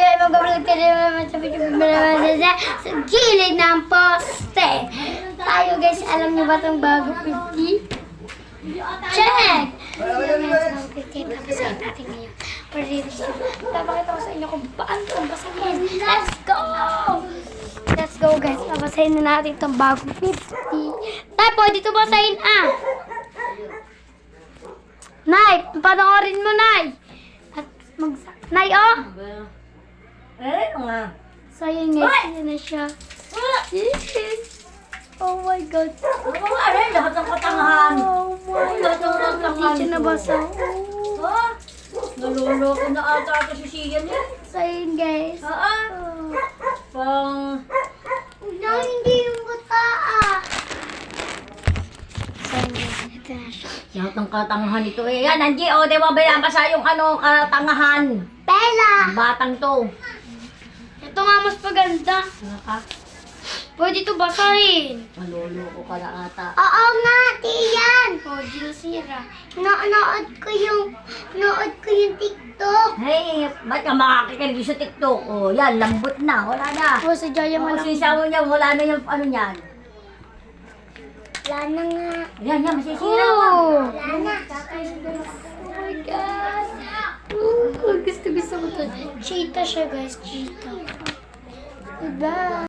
guys, mag-vlog tayo naman sa video sa gilid ng poste. Tayo guys, alam niyo ba itong bago 50? Check! Babasahin natin ngayon. Papakita ko sa inyo kung paano itong basahin. Let's go! Let's go guys, babasahin na natin itong bago 50. Tay, pwede ito basahin Nay, panoorin mo, Nay. At Nay, oh. Nga. So, yun guys, yun na siya. Oh my God. Ano nga rin? Lahat ng katangahan. Oh my God. Hindi siya nabasa. Ha? Naluloko na ata ito si Sian eh. So, yun guys. Pang... No, hindi yung buta So, yun guys, ito na siya. Lahat ng katangahan ito eh. Yan, Angie, o, di ba binabasa yung ano, katangahan? Bella! Batang to. Ito nga mas maganda. Naka, Pwede ito basahin. naluloko ka na ata. Oo nga, tiyan. Oh, di nasira. Nood ko yung TikTok. Hey, ba't ka makakikinig sa TikTok? O, yan, lambot na. Wala na. Oh, si Jaya Kung malang. sisamo niya, wala na yung ano niyan. Wala na nga. Yan, masisira. Oh! Wala na. Oh my God. Gusto ko to. Cheetah siya guys, cheetah. Diba?